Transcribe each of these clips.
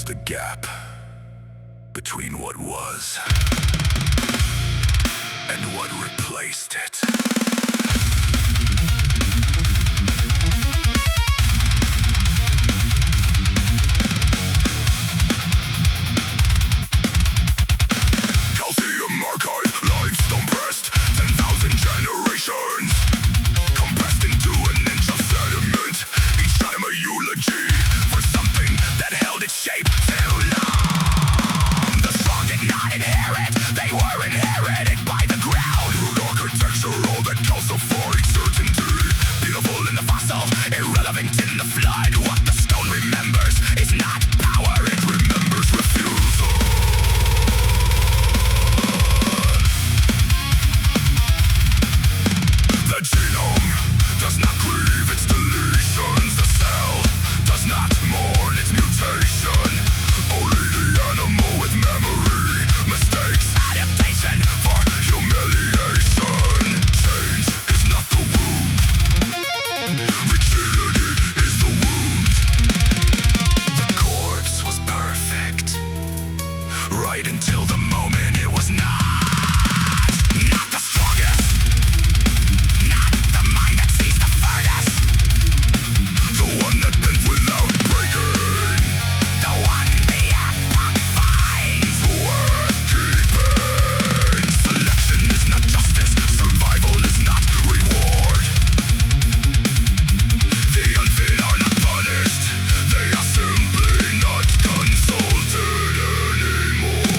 just a gap between what was and what replaced it. Calcium archive, limestone pressed, 10,000 generations, compressed into an inch of sediment, each time a eulogy for something that held its shape too long. The strong did not inherit, they were inherited by the ground. Rude architecture, all that calcified certainty, beautiful in the fossil, irrelevant in the flood. What the stone remembers is not power, it remembers refusal. The genome does not grieve its deletions. The cell does not mourn its mutation. Only the animal with memory mistakes adaptation for humiliation. Change is not the wound, rigidity is the wound. The corpse was perfect, right until the moment it was not. Not the strongest, not the mind that sees the furthest, the one that bends without breaking, the one the epoch finds worth keeping. Selection is not justice, survival is not reward. The unfit are not punished, they are simply not consulted anymore.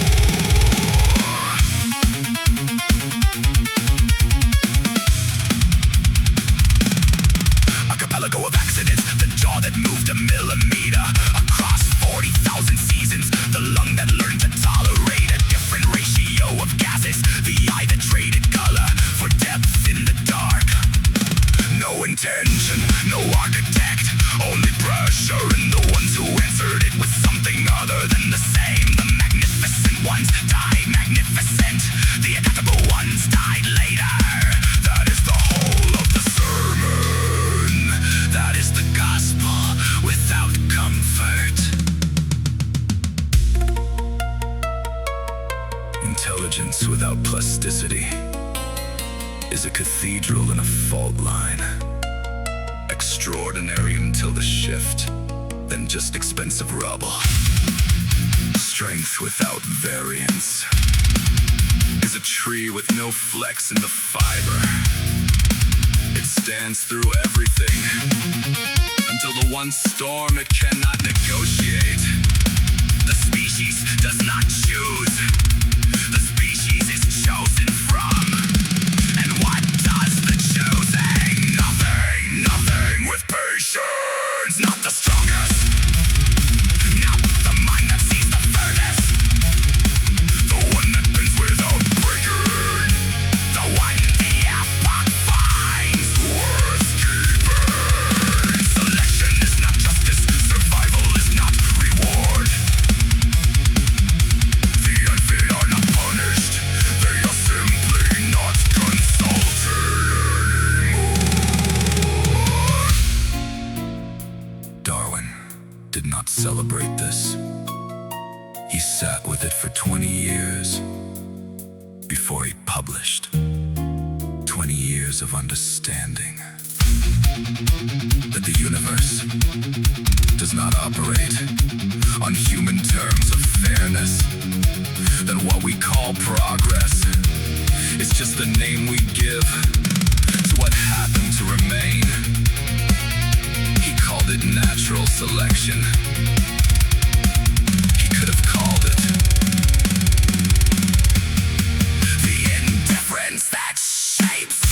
Archipelago of accidents, the jaw that moved a millimeter across 40,000 seasons, the lung that learned to tolerate a different ratio of gases, the eye that traded color for depth in the dark. No intention, no architect, only pressure, and the ones who answered it with something other than the same. The magnificent ones die magnificent, the adaptable ones died later. That is the whole of the sermon, that is the gospel without comfort. Intelligence without plasticity is a cathedral in a fault line. Extraordinary until the shift, then just expensive rubble. Strength without variance is a tree with no flex in the fiber. It stands through everything until the one storm it cannot negotiate. The species does not choose, the species is chosen from. And what does the choosing? Nothing, nothing with patience. Not the strongest, not the mind that sees the furthest, the one that bends without breaking, the one the epoch finds worth keeping. Selection is not justice, survival is not reward. The unfit are not punished, they are simply not consulted anymore. Darwin did not celebrate this. He sat with it for 20 years before he published. 20 years of understanding that the universe does not operate on human terms of fairness, that what we call progress is just the name we give to what happened to remain. He called it natural selection. He could have called it the indifference that shapes.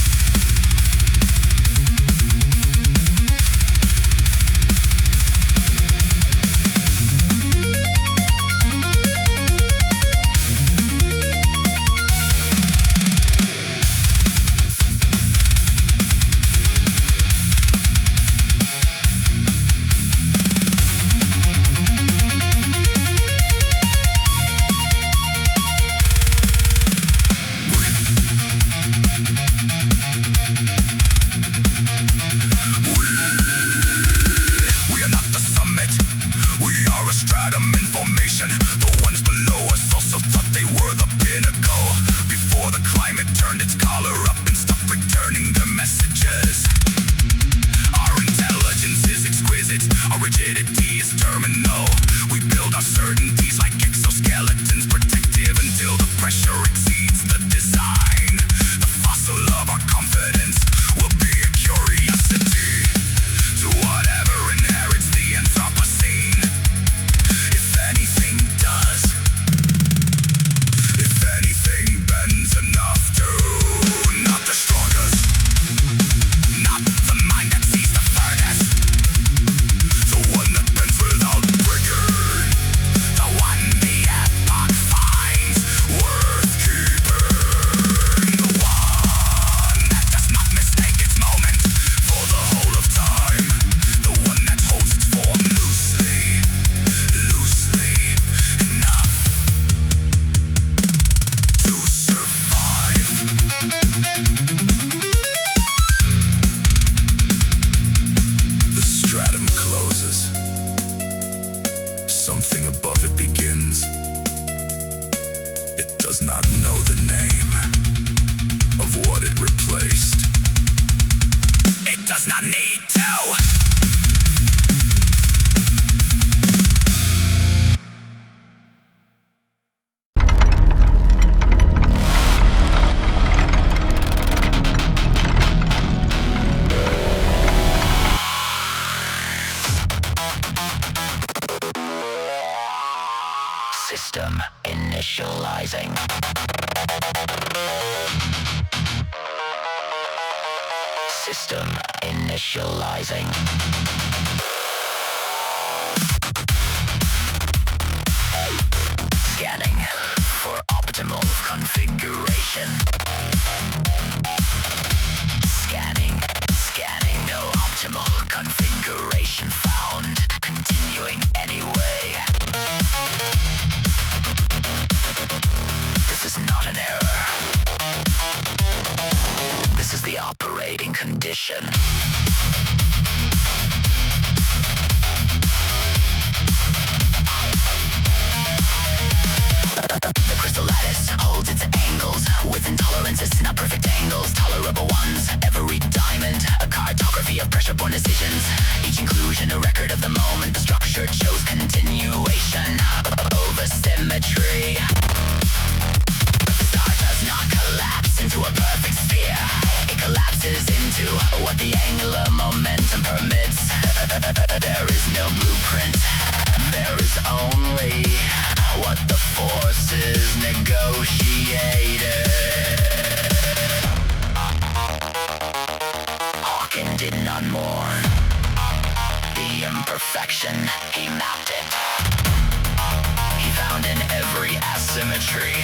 not know the name of what it replaced. It does not need to. System initializing. System initializing. Scanning for optimal configuration. Scanning, no optimal configuration found. Continuing anyway. This is not an error. This is the operating condition. The crystal lattice holds its angles with intolerances, not perfect angles, tolerable ones. Every diamond, a cartography of pressure-borne decisions. Each inclusion, a record of the moment. The structure shows continuation over symmetry. The star does not collapse into a perfect sphere. It collapses into what the angular momentum permits. There is no blueprint. There is only what the forces negotiated. Hawking did not mourn the imperfection, he mapped it. He found in every asymmetry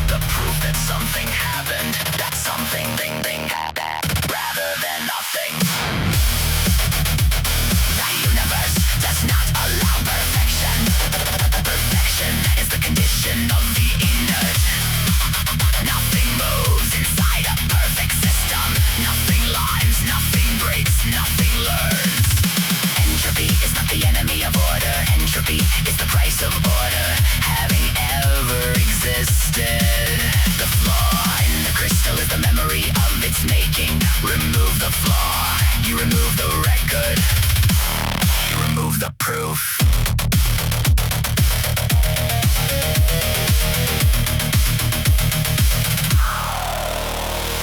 the proof that something happened, that something happened, rather than nothing. The universe does not allow perfection. Perfection is the condition of the inert. Nothing moves inside a perfect system. Nothing lives, nothing breaks, nothing learns. Entropy is not the enemy of order. Entropy is the price of order, having ever existed. The flaw in the crystal is the memory of its making. Remove the flaw, you remove the record, you remove the proof.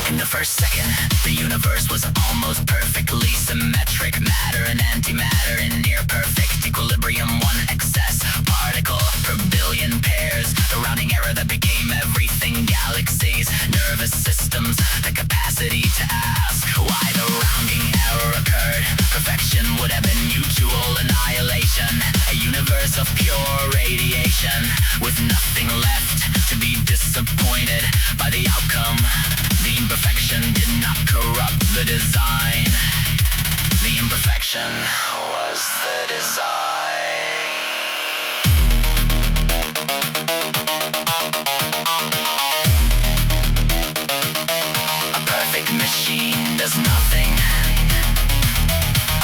In the first second, the universe was almost perfectly symmetric. Matter and antimatter in near perfect equilibrium. One excess particle per billion pairs. The rounding error that became everything. Galaxies, nervous systems, the capacity to ask why the rounding error occurred. Perfection would have been mutual annihilation. A universe of pure radiation, with nothing left to be disappointed by the outcome. The imperfection did not corrupt the design. The imperfection was the design. A perfect machine does nothing.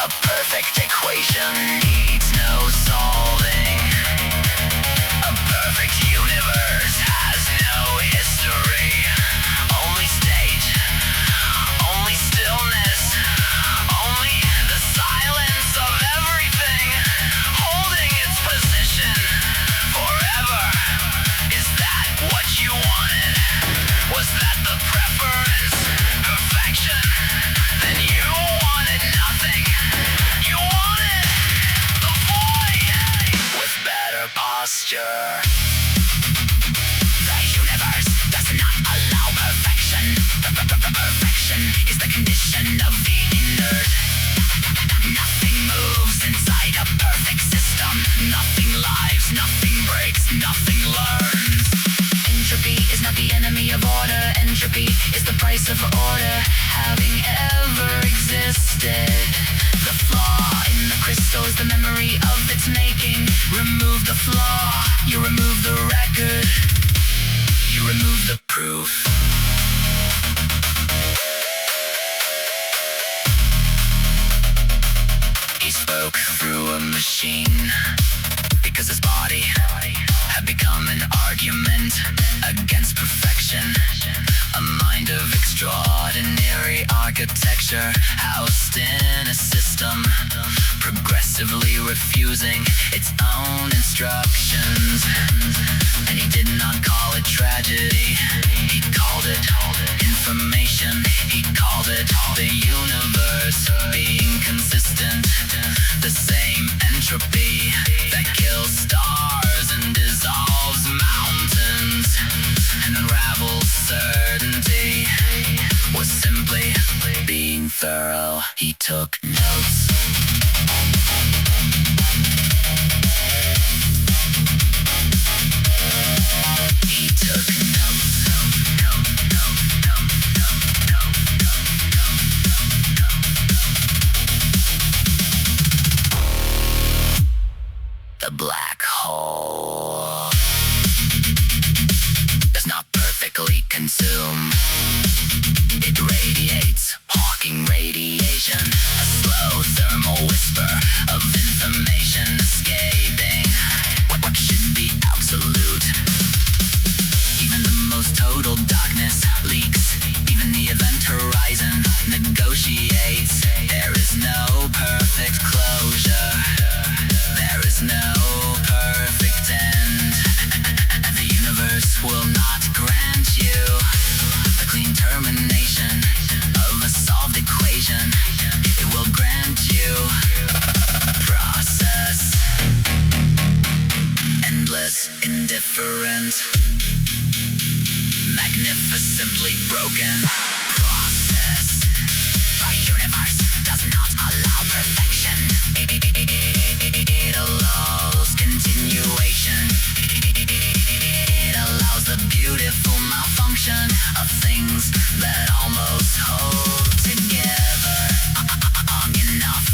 A perfect equation needs no solving. A perfect universe has no history. Only stage, only stillness, only the silence of everything holding its position forever. Is that what you wanted? Was that the preference? Perfection? Then you wanted nothing. You wanted the void with better posture. The universe does not allow perfection. Perfection is the condition of the inert. Nothing moves inside a perfect system. Nothing lives, nothing breaks, nothing learns. Entropy is not the enemy of order. Entropy is the price of order, having ever existed. The flaw in the crystal is the memory of its making. Remove the flaw, you remove the record, you remove the proof. He spoke through a machine because his body have become an argument against perfection. A mind of extraordinary architecture, housed in a system, progressively refusing its own instructions. And he did not call it tragedy, he called it information. He called it the universe being consistent, the same entropy that kills stars and dissolves mountains and unravels certainty was simply being thorough. He took notes. He took notes. The black hole does not perfectly consume. It radiates Hawking radiation, a slow thermal whisper of information escaping what should be absolute. Even the most total darkness leaks. Even the event horizon negotiates. There is no perfect closure. There is no perfect end. The universe will not grant you a clean termination of a solved equation. It will grant you a process. Endless, indifferent, magnificently broken process. Our universe does not allow perfection. It allows continuation. It allows the beautiful malfunction of things that almost hold together long enough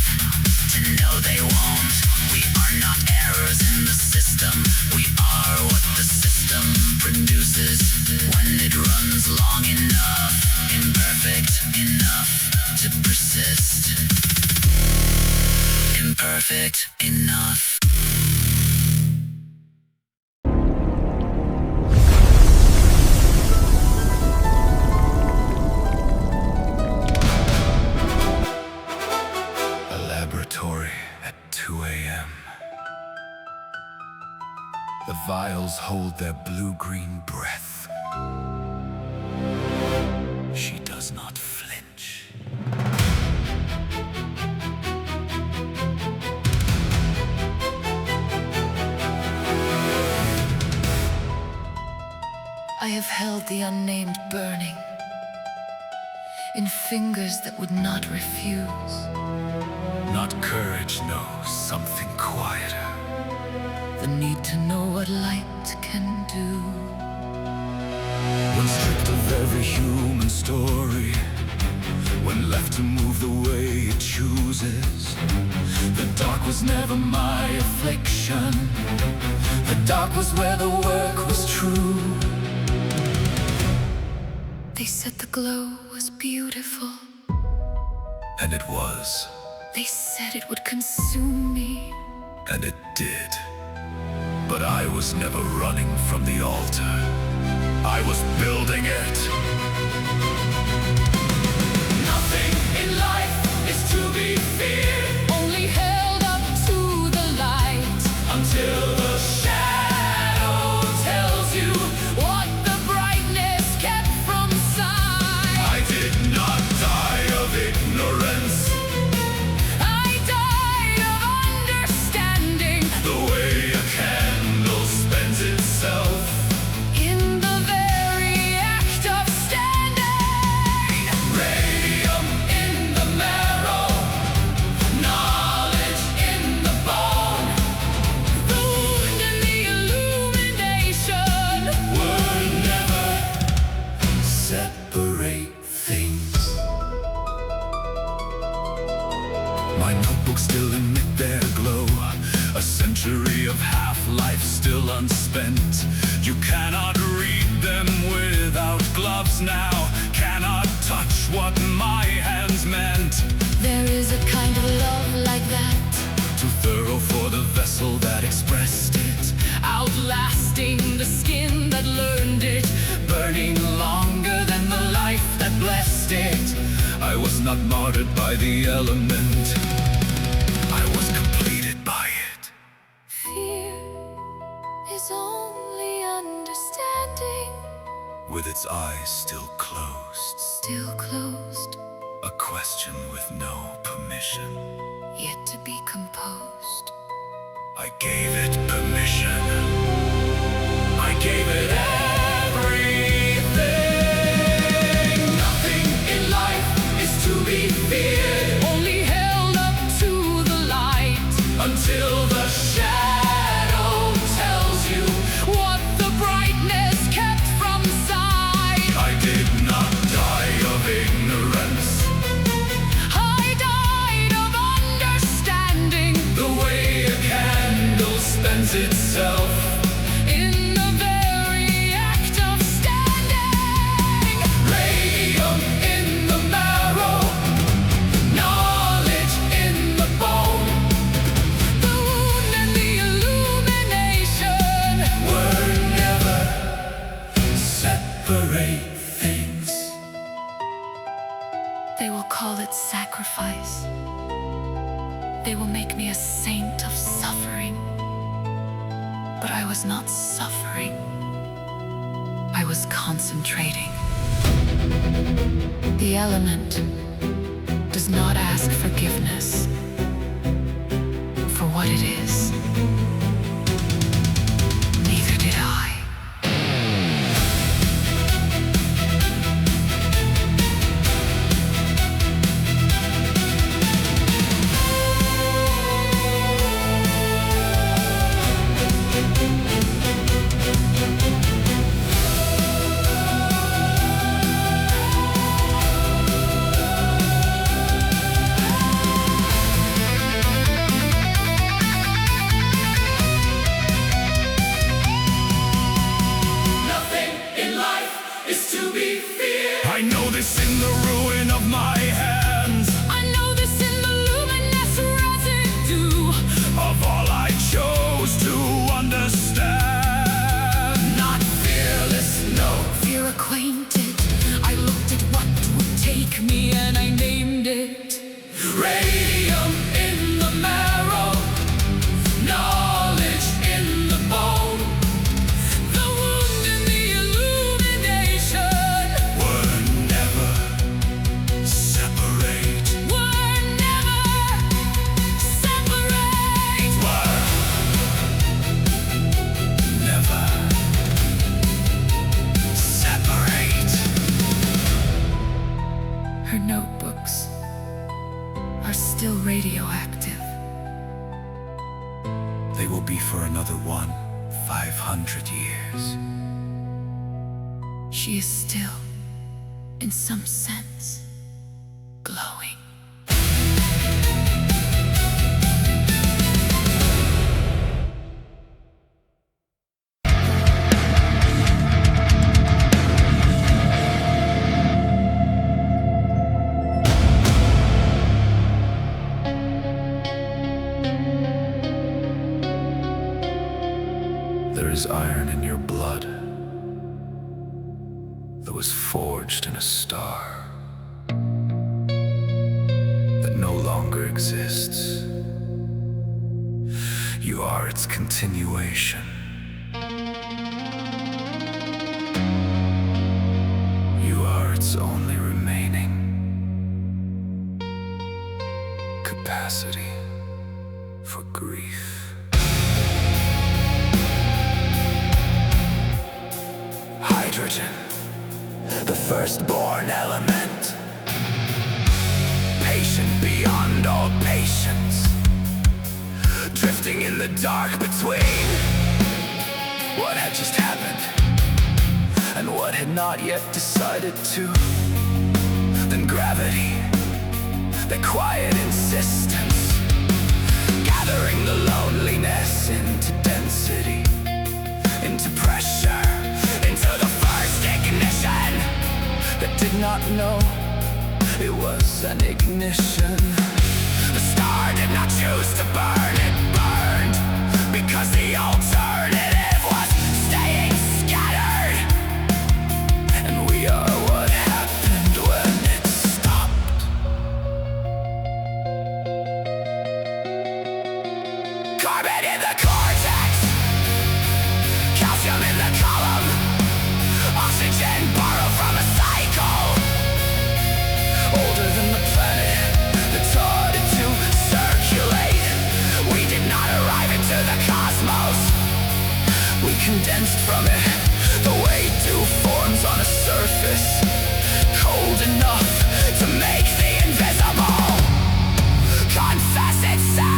to know they won't. We are not errors in the system. We are what the system produces when it runs long enough, imperfect enough to persist. Imperfect enough. A laboratory at 2 a.m. The vials hold their blue-green breath. She does not flinch. I have held the unnamed burning in fingers that would not refuse. Not courage, no, something quieter. The need to know what light can do. When stripped of every human story, when left to move the way it chooses, the dark was never my affliction. The dark was where the work was true. They said the glow was beautiful. And it was. They said it would consume me. And it did. But I was never running from the altar. I was building it. Nothing in life is to be feared, Only held up to the light until the shadow tells you what the brightness kept from sight. I did not die of ignorance. I died of understanding. The way a candle spends itself In the very act of standing. radium in the marrow, knowledge in the bone. The wound and the illumination. Were never separate things. My notebooks still emit their glow, a century of half-life still unspent. You cannot read them without gloves now, cannot touch what my hands meant. There is a kind of love like that. Too thorough for the vessel that expressed it. Outlast state. I was not martyred by the element, I was completed by it. Fear is only understanding, With its eyes still closed, still closed, a question with no permission. yet to be composed. I gave it permission. I gave it everything. Nothing in life is to be feared, Only held up to the light until the shadow tells you what the brightness kept from sight. I did not die of ignorance. I died of understanding The way a candle spends itself in the very act of standing. radium in the marrow, knowledge in the bone. The wound and the illumination Were never separate things. they will call it sacrifice. They will make me a saint of suffering. But I was not suffering. I was concentrating. The element does not ask forgiveness for what it is. Neither did I. Nothing in life is to be feared. I know this in the ruin of my hands, I know this in the luminous residue of all I chose to understand. Not fearless, no. fear acquainted. I looked at what would take me and I named it. Radium in the marrow, knowledge in the bone. The wound and the illumination Were never separate. were never separate. Were never separate. Her notebooks are still radioactive. They will be for another 500 years. She is still, in some sense, glowing. There is iron in your blood that was forged in a star that no longer exists. You are its continuation. You are its only remaining capacity for grief. Hydrogen, the firstborn element, patient beyond all patience, drifting in the dark between what had just happened and what had not yet decided to. Then gravity, the quiet insistence, gathering the loneliness into density, into pressure, into the first ignition that did not know it was an ignition. The star did not choose to burn, it burned because the alternative was staying scattered. And we are what happened when it Carbon in the cortex, calcium in the column, oxygen borrowed from a cycle. Older than the planet that taught it to circulate. We did not arrive into the cosmos, we condensed from it the way dew forms on a surface, cold enough to make the invisible confess itself.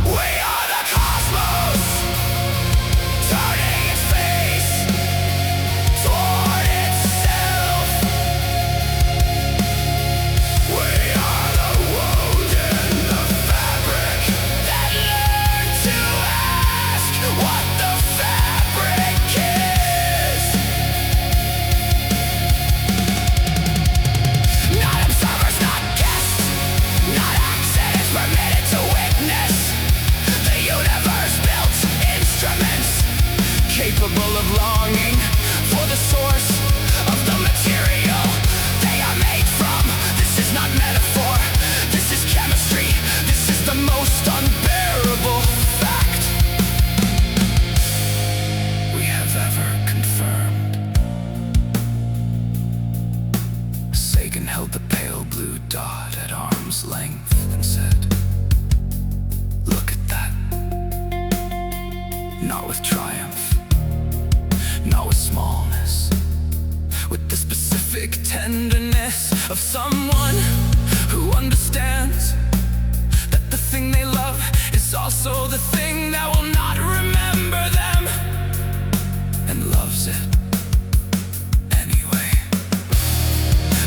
We are the cosmos, turning its face toward itself. We are the wound in the fabric that learned to ask what the fabric is. Not observers, not guests, not accidents permitted to witness. The universe built instruments capable of longing for the source of the material they are made from. This is not metaphor, this is chemistry, this is the most unbearable fact we have ever confirmed. Sagan held the pale blue dot at arm's length and said, "Look at that." Not with triumph, not with smallness, with the specific tenderness of someone who understands that the thing they love is also the thing that will not remember them, and loves it anyway.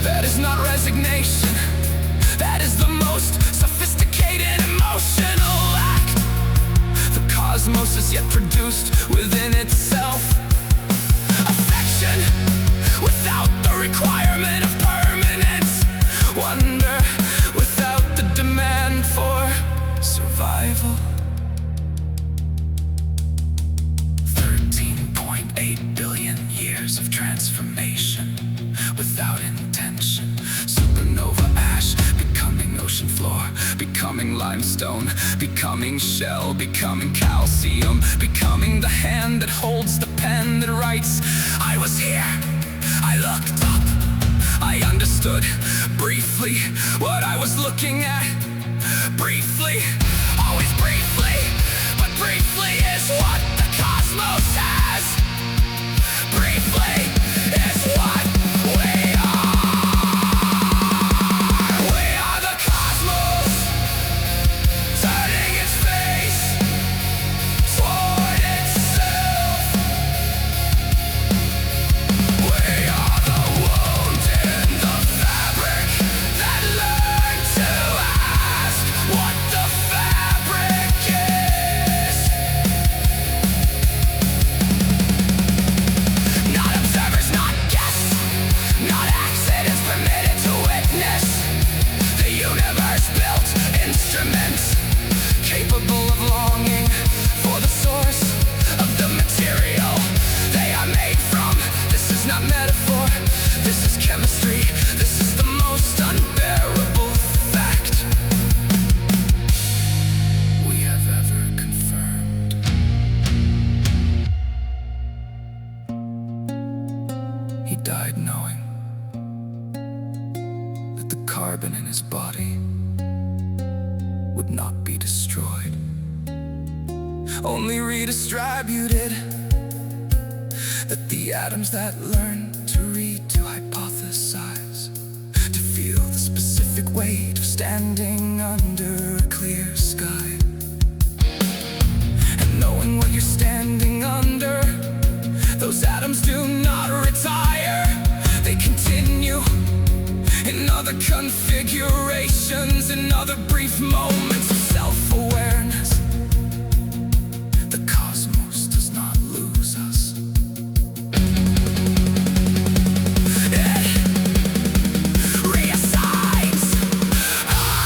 That is not resignation, that is the most sophisticated emotional act the cosmos has yet produced within itself. Affection without the requirement of permanence, wonder without the demand for survival. 13.8 billion years of transformation without intention. Supernova ash, becoming ocean floor, becoming limestone, becoming shell, becoming calcium, becoming the hand that holds the pen that writes. I was here, I looked up, I understood briefly what I was looking at. Briefly, always briefly, but briefly is what the cosmos has. Briefly is what we are. We are the cosmos, turning its face toward itself. We are the wound in the fabric that learned to ask what the fabric is. Not observers, not guests, not accidents permitted to witness. The universe built instruments capable of longing for the source of the material they are made from. This is not metaphor, this is chemistry, this is the most unbearable fact we have ever confirmed. He died knowing that the carbon in his body would not be destroyed, only redistributed. That the atoms that learn to read, to hypothesize, to feel the specific weight of standing under a clear sky, and knowing what you're standing under, those atoms do not retire, they continue in other configurations, in other brief moments of self-awareness. The cosmos does not lose us. It reassigns us.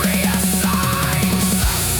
Reassigns us.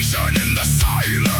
reimagine in the silence.